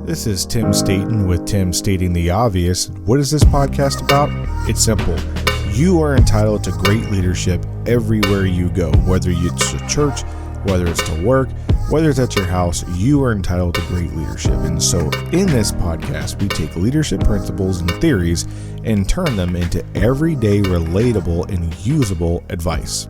This is Tim Staten with Tim Stating the Obvious. What is this podcast about? It's simple. You are entitled to great leadership everywhere you go, whether it's to church, whether it's to work, whether it's at your house, you are entitled to great leadership. And so in this podcast, we take leadership principles and theories and turn them into everyday relatable and usable advice.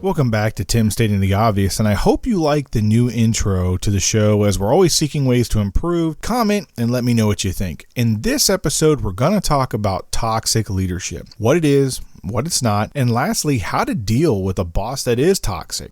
Welcome back to Tim Stating the Obvious, and I hope you like the new intro to the show as we're always seeking ways to improve. Comment and let me know what you think. In this episode, we're going to talk about toxic leadership, what it is, what it's not, and lastly, how to deal with a boss that is toxic.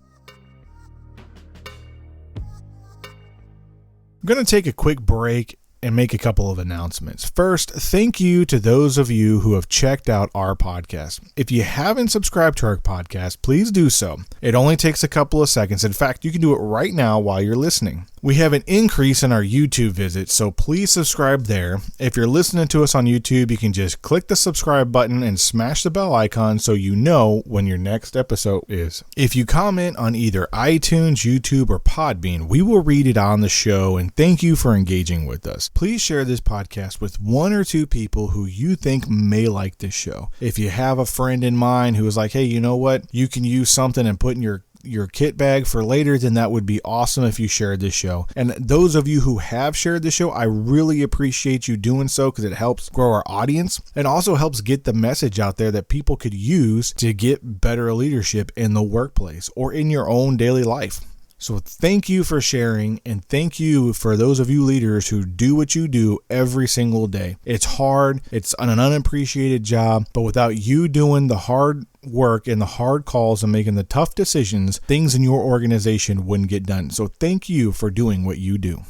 I'm going to take a quick break and make a couple of announcements. First, thank you to those of you who have checked out our podcast. If you haven't subscribed to our podcast, please do so. It only takes a couple of seconds. In fact, you can do it right now while you're listening. We have an increase in our YouTube visits, so please subscribe there. If you're listening to us on YouTube, you can just click the subscribe button and smash the bell icon so you know when your next episode is. If you comment on either iTunes, YouTube, or Podbean, we will read it on the show, and thank you for engaging with us. Please share this podcast with one or two people who you think may like this show. If you have a friend in mind who is like, hey, you know what? You can use something and put in your kit bag for later, then that would be awesome if you shared this show. And those of you who have shared the show, I really appreciate you doing so because it helps grow our audience and also helps get the message out there that people could use to get better leadership in the workplace or in your own daily life. So thank you for sharing, and thank you for those of you leaders who do what you do every single day. It's hard, it's an unappreciated job, but without you doing the hard work and the hard calls and making the tough decisions, things in your organization wouldn't get done. So thank you for doing what you do.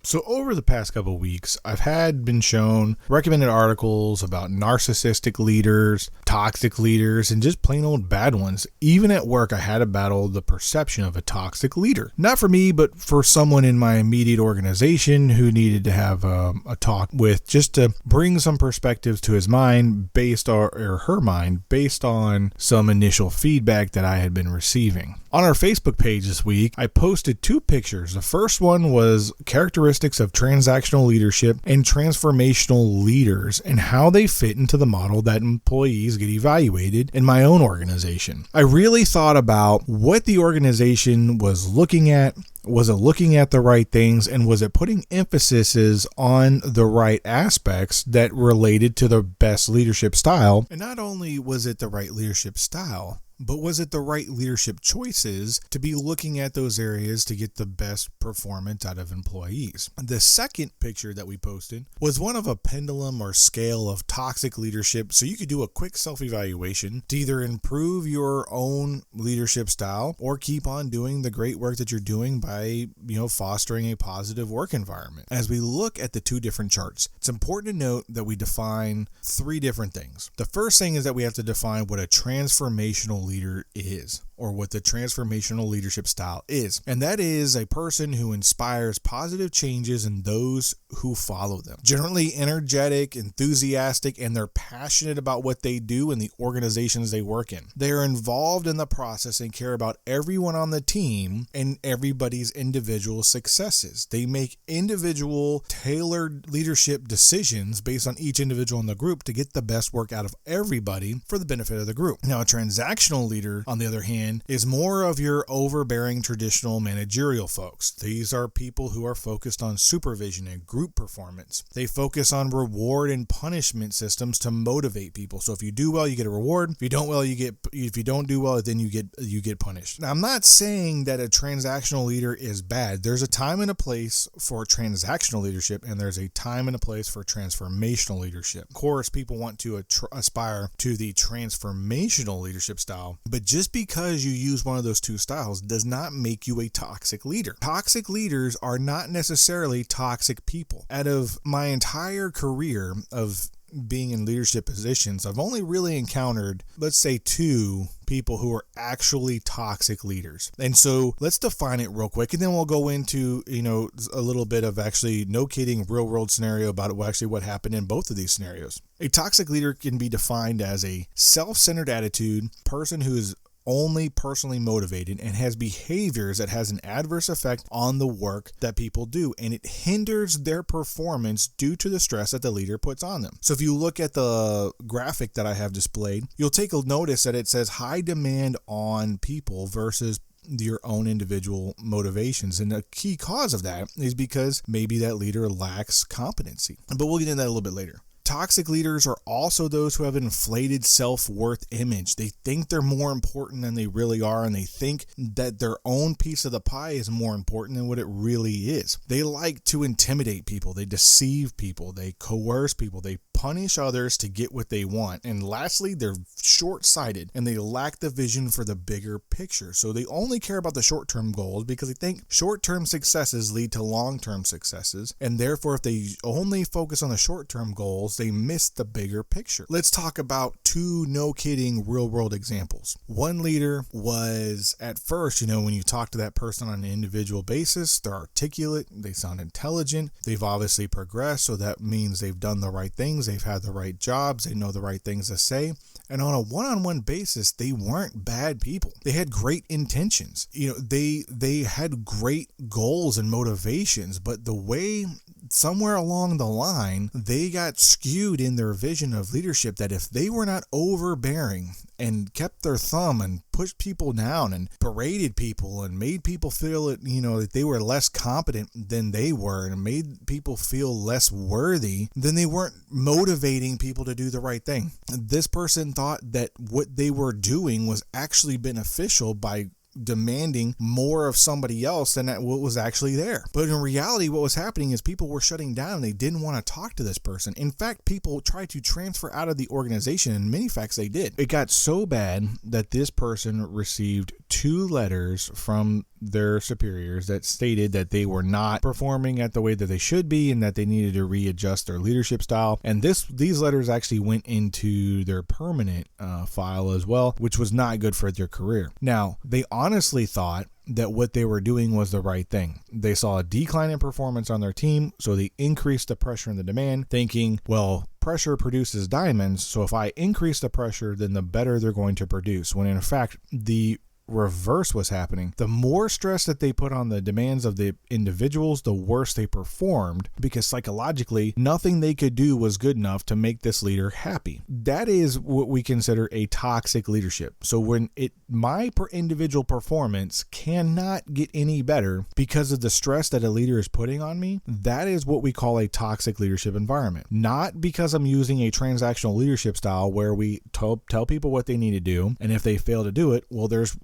So over the past couple of weeks, I've been shown recommended articles about narcissistic leaders, toxic leaders, and just plain old bad ones. Even at work, I had to battle the perception of a toxic leader. Not for me, but for someone in my immediate organization who needed to have a talk with just to bring some perspectives to his mind or her mind based on some initial feedback that I had been receiving. On our Facebook page this week, I posted two pictures. The first one was characteristics of transactional leadership and transformational leaders and how they fit into the model that employees get evaluated in my own organization. I really thought about what the organization was looking at. Was it looking at the right things, and was it putting emphases on the right aspects that related to the best leadership style? And not only was it the right leadership style, but was it the right leadership choices to be looking at those areas to get the best performance out of employees? The second picture that we posted was one of a pendulum or scale of toxic leadership. So you could do a quick self-evaluation to either improve your own leadership style or keep on doing the great work that you're doing by, fostering a positive work environment. As we look at the two different charts, it's important to note that we define three different things. The first thing is that we have to define what a transformational leader is, or what the transformational leadership style is. And that is a person who inspires positive changes in those who follow them. Generally energetic, enthusiastic, and they're passionate about what they do and the organizations they work in. They are involved in the process and care about everyone on the team and everybody's individual successes. They make individual tailored leadership decisions based on each individual in the group to get the best work out of everybody for the benefit of the group. Now, a transactional leader, on the other hand, is more of your overbearing traditional managerial folks. These are people who are focused on supervision and group performance. They focus on reward and punishment systems to motivate people. So if you do well, you get a reward. If you don't do well, then you get punished. Now, I'm not saying that a transactional leader is bad. There's a time and a place for transactional leadership, and there's a time and a place for transformational leadership. Of course, people want to aspire to the transformational leadership style, but just because you use one of those two styles does not make you a toxic leader. Toxic leaders are not necessarily toxic people. Out of my entire career of being in leadership positions, I've only really encountered, let's say, two people who are actually toxic leaders. And so let's define it real quick, and then we'll go into, a little bit of actually, no kidding, real world scenario about what happened in both of these scenarios. A toxic leader can be defined as a self-centered attitude, person who is only personally motivated and has behaviors that has an adverse effect on the work that people do, and it hinders their performance due to the stress that the leader puts on them. So if you look at the graphic that I have displayed, you'll take a notice that it says high demand on people versus your own individual motivations. And the key cause of that is because maybe that leader lacks competency. But we'll get into that a little bit later. Toxic leaders are also those who have an inflated self-worth image. They think they're more important than they really are, and they think that their own piece of the pie is more important than what it really is. They like to intimidate people. They deceive people. They coerce people. They punish others to get what they want. And lastly, they're short-sighted, and they lack the vision for the bigger picture. So they only care about the short-term goals because they think short-term successes lead to long-term successes. And therefore, if they only focus on the short-term goals, they miss the bigger picture. Let's talk about two no-kidding real-world examples. One leader was, at first, when you talk to that person on an individual basis, they're articulate, they sound intelligent, they've obviously progressed, so that means they've done the right things, they've had the right jobs, they know the right things to say. And on a one-on-one basis, they weren't bad people. They had great intentions. They had great goals and motivations, but the way somewhere along the line, they got skewed in their vision of leadership that if they were not overbearing and kept their thumb and pushed people down and paraded people and made people feel that they were less competent than they were and made people feel less worthy, then they weren't motivating people to do the right thing. This person thought that what they were doing was actually beneficial by demanding more of somebody else than what was actually there. But in reality, what was happening is people were shutting down. They didn't want to talk to this person. In fact, people tried to transfer out of the organization, and in many facts they did. It got so bad that this person received 2 letters from their superiors that stated that they were not performing at the way that they should be and that they needed to readjust their leadership style. And these letters actually went into their permanent file as well, which was not good for their career. Now, they honestly thought that what they were doing was the right thing. They saw a decline in performance on their team, so they increased the pressure and the demand, thinking, well, pressure produces diamonds, so if I increase the pressure, then the better they're going to produce. When in fact, the reverse was happening. The more stress that they put on the demands of the individuals, the worse they performed, because psychologically, nothing they could do was good enough to make this leader happy. That is what we consider a toxic leadership. So when my individual performance cannot get any better because of the stress that a leader is putting on me, that is what we call a toxic leadership environment. Not because I'm using a transactional leadership style where we tell people what they need to do, and if they fail to do it, well, there's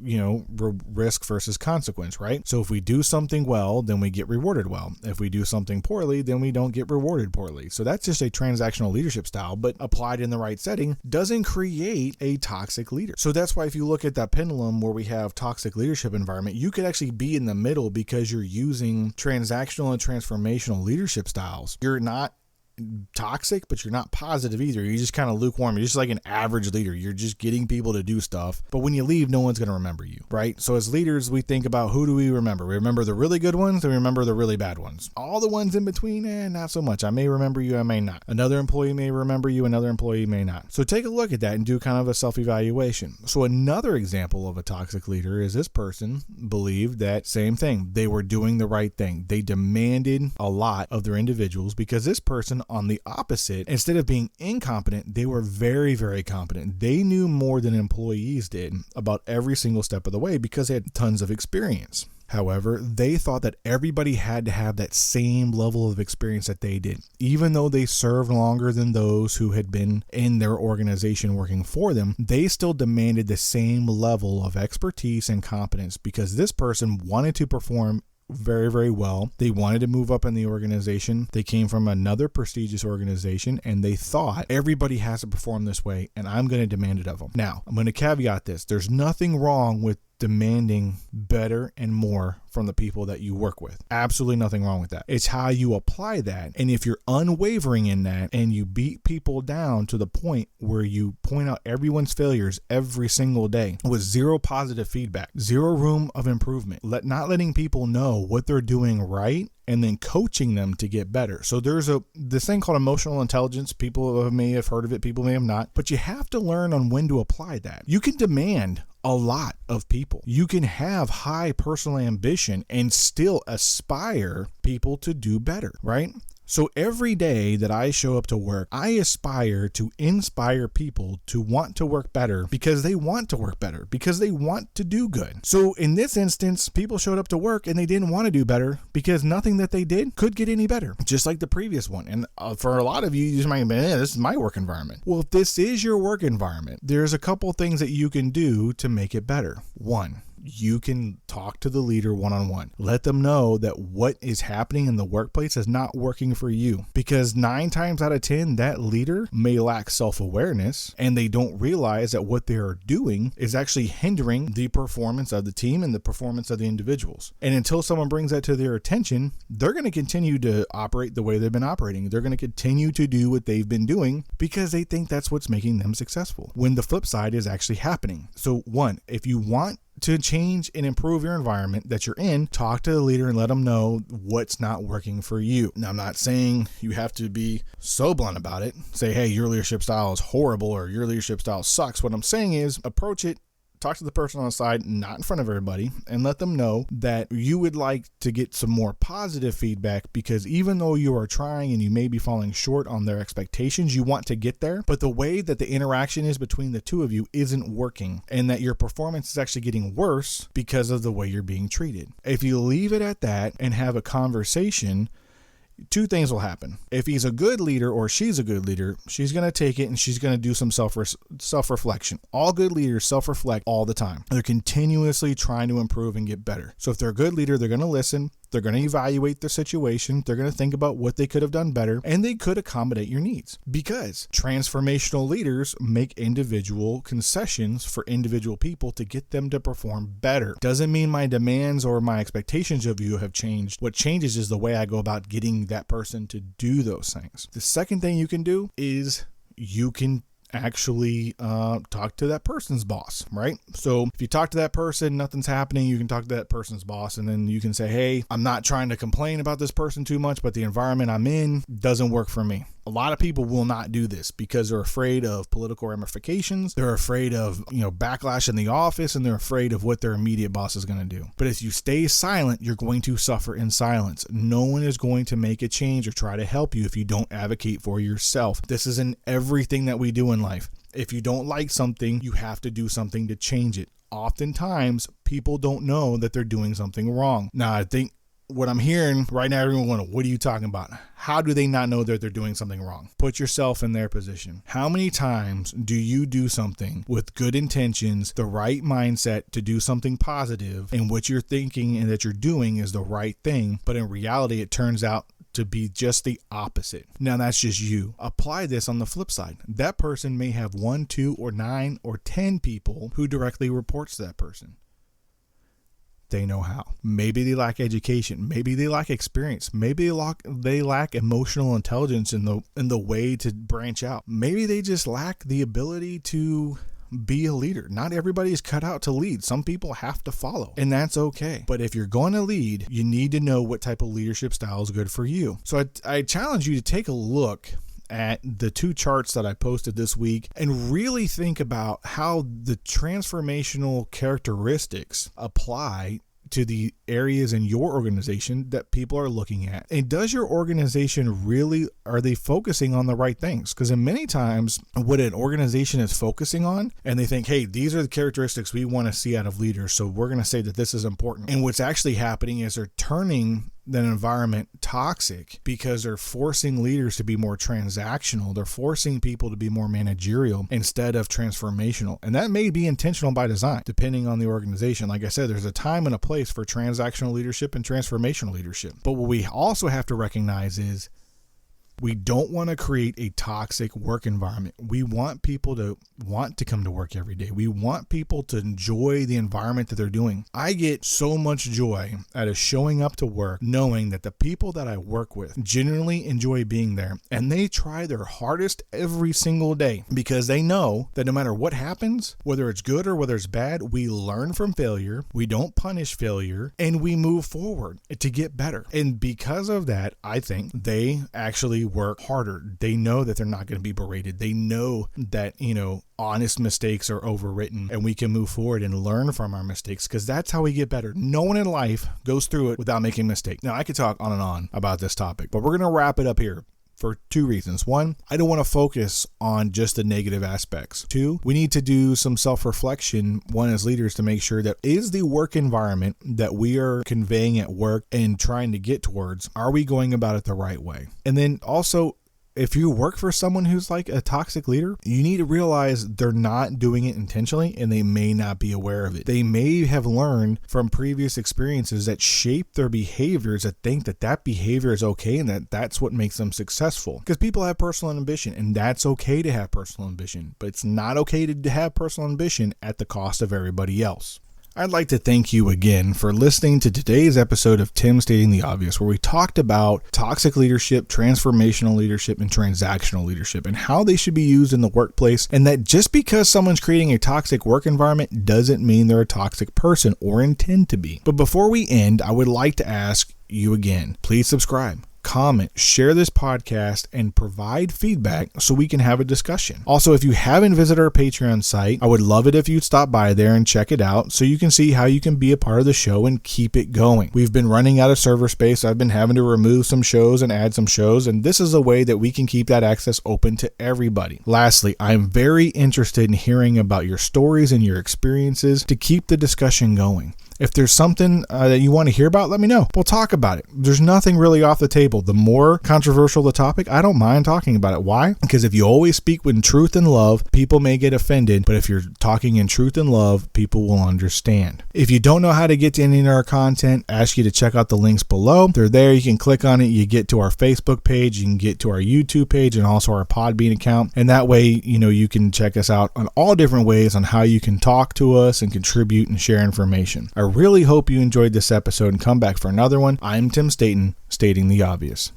risk versus consequence, right? So if we do something well, then we get rewarded well. If we do something poorly, then we don't get rewarded poorly. So that's just a transactional leadership style, but applied in the right setting doesn't create a toxic leader. So that's why if you look at that pendulum where we have toxic leadership environment, you could actually be in the middle because you're using transactional and transformational leadership styles. You're not toxic, but you're not positive either. You're just kind of lukewarm. You're just like an average leader. You're just getting people to do stuff. But when you leave, no one's going to remember you, right? So as leaders, we think about who do we remember? We remember the really good ones, and we remember the really bad ones. All the ones in between, not so much. I may remember you, I may not. Another employee may remember you, another employee may not. So take a look at that and do kind of a self-evaluation. So another example of a toxic leader is this person believed that same thing. They were doing the right thing. They demanded a lot of their individuals because this person on the opposite, instead of being incompetent, they were very, very competent. They knew more than employees did about every single step of the way because they had tons of experience. However, they thought that everybody had to have that same level of experience that they did. Even though they served longer than those who had been in their organization working for them, they still demanded the same level of expertise and competence because this person wanted to perform very, very well. They wanted to move up in the organization. They came from another prestigious organization and they thought everybody has to perform this way and I'm going to demand it of them. Now, I'm going to caveat this. There's nothing wrong with demanding better and more from the people that you work with. Absolutely nothing wrong with that. It's how you apply that. And if you're unwavering in that and you beat people down to the point where you point out everyone's failures every single day with zero positive feedback, zero room of improvement, not letting people know what they're doing right, and then coaching them to get better. So there's this thing called emotional intelligence. People may have heard of it, people may have not, but you have to learn on when to apply that. You can demand a lot of people. You can have high personal ambition and still aspire people to do better, right? So every day that I show up to work, I aspire to inspire people to want to work better because they want to work better, because they want to do good. So in this instance, people showed up to work and they didn't want to do better because nothing that they did could get any better, just like the previous one. And for a lot of you, you just might be, this is my work environment. Well, if this is your work environment, there's a couple things that you can do to make it better. One, you can talk to the leader one-on-one. Let them know that what is happening in the workplace is not working for you, because 9 times out of 10, that leader may lack self-awareness and they don't realize that what they are doing is actually hindering the performance of the team and the performance of the individuals. And until someone brings that to their attention, they're going to continue to operate the way they've been operating. They're going to continue to do what they've been doing because they think that's what's making them successful, when the flip side is actually happening. So one, if you want to change and improve your environment that you're in, talk to the leader and let them know what's not working for you. Now, I'm not saying you have to be so blunt about it. Say, hey, your leadership style is horrible or your leadership style sucks. What I'm saying is approach it. Talk to the person on the side, not in front of everybody, and let them know that you would like to get some more positive feedback, because even though you are trying and you may be falling short on their expectations, you want to get there, but the way that the interaction is between the two of you isn't working, and that your performance is actually getting worse because of the way you're being treated. If you leave it at that and have a conversation, 2 things will happen. If he's a good leader or she's a good leader, she's going to take it and she's going to do some self-reflection. All good leaders self-reflect all the time. They're continuously trying to improve and get better. So if they're a good leader, they're going to listen. They're going to evaluate the situation. They're going to think about what they could have done better, and they could accommodate your needs, because transformational leaders make individual concessions for individual people to get them to perform better. Doesn't mean my demands or my expectations of you have changed. What changes is the way I go about getting that person to do those things. The second thing you can do is you can actually talk to that person's boss, right? So if you talk to that person, nothing's happening, you can talk to that person's boss, and then you can say, hey, I'm not trying to complain about this person too much, but the environment I'm in doesn't work for me. A lot of people will not do this because they're afraid of political ramifications. They're afraid of, backlash in the office, and they're afraid of what their immediate boss is going to do. But if you stay silent, you're going to suffer in silence. No one is going to make a change or try to help you if you don't advocate for yourself. This is in everything that we do in life. If you don't like something, you have to do something to change it. Oftentimes, people don't know that they're doing something wrong. Now, I think what I'm hearing right now, everyone going, what are you talking about? How do they not know that they're doing something wrong? Put yourself in their position. How many times do you do something with good intentions, the right mindset to do something positive, and what you're thinking and that you're doing is the right thing, but in reality, it turns out to be just the opposite? Now, that's just you. Apply this on the flip side. That person may have 1, 2, or 9, or 10 people who directly reports to that person. They know how. Maybe they lack education. Maybe they lack experience. Maybe they lack emotional intelligence in the way to branch out. Maybe they just lack the ability to be a leader. Not everybody is cut out to lead. Some people have to follow, and that's okay. But if you're going to lead, you need to know what type of leadership style is good for you. So I challenge you to take a look at the 2 charts that I posted this week and really think about how the transformational characteristics apply to the areas in your organization that people are looking at. And does your organization really, are they focusing on the right things? Because in many times what an organization is focusing on, and they think, hey, these are the characteristics we want to see out of leaders, so we're going to say that this is important. And what's actually happening is they're turning that environment toxic because they're forcing leaders to be more transactional. They're forcing people to be more managerial instead of transformational. And that may be intentional by design, depending on the organization. Like I said, there's a time and a place for transactional leadership and transformational leadership. But what we also have to recognize is We don't want to create a toxic work environment. We want people to want to come to work every day. We want people to enjoy the environment that they're doing. I get so much joy out of showing up to work knowing that the people that I work with genuinely enjoy being there, and they try their hardest every single day because they know that no matter what happens, whether it's good or whether it's bad, we learn from failure, we don't punish failure, and we move forward to get better. And because of that, I think they actually work harder. They know that they're not going to be berated. They know that, honest mistakes are overwritten and we can move forward and learn from our mistakes, because that's how we get better. No one in life goes through it without making mistakes. Now, I could talk on and on about this topic, but we're going to wrap it up here for two reasons. One, I don't want to focus on just the negative aspects. Two, we need to do some self-reflection, one as leaders, to make sure that is the work environment that we are conveying at work and trying to get towards, are we going about it the right way? And then also, if you work for someone who's like a toxic leader, you need to realize they're not doing it intentionally and they may not be aware of it. They may have learned from previous experiences that shape their behaviors, that think that that behavior is okay and that that's what makes them successful. Because people have personal ambition, and that's okay to have personal ambition, but it's not okay to have personal ambition at the cost of everybody else. I'd like to thank you again for listening to today's episode of Tim Stating the Obvious, where we talked about toxic leadership, transformational leadership, and transactional leadership, and how they should be used in the workplace, and that just because someone's creating a toxic work environment doesn't mean they're a toxic person or intend to be. But before we end, I would like to ask you again, please subscribe, comment, share this podcast, and provide feedback so we can have a discussion. Also, if you haven't visited our Patreon site, I would love it if you'd stop by there and check it out so you can see how you can be a part of the show and keep it going. We've been running out of server space. I've been having to remove some shows and add some shows, and this is a way that we can keep that access open to everybody. Lastly, I'm very interested in hearing about your stories and your experiences to keep the discussion going. If there's something that you want to hear about, let me know. We'll talk about it. There's nothing really off the table. The more controversial the topic, I don't mind talking about it. Why? Because if you always speak with truth and love, people may get offended, but if you're talking in truth and love, people will understand. If you don't know how to get to any of our content, I ask you to check out the links below. They're there. You can click on it. You get to our Facebook page. You can get to our YouTube page and also our Podbean account. And that way, you can check us out on all different ways on how you can talk to us and contribute and share information. I really hope you enjoyed this episode and come back for another one. I'm Tim Staten, stating the obvious.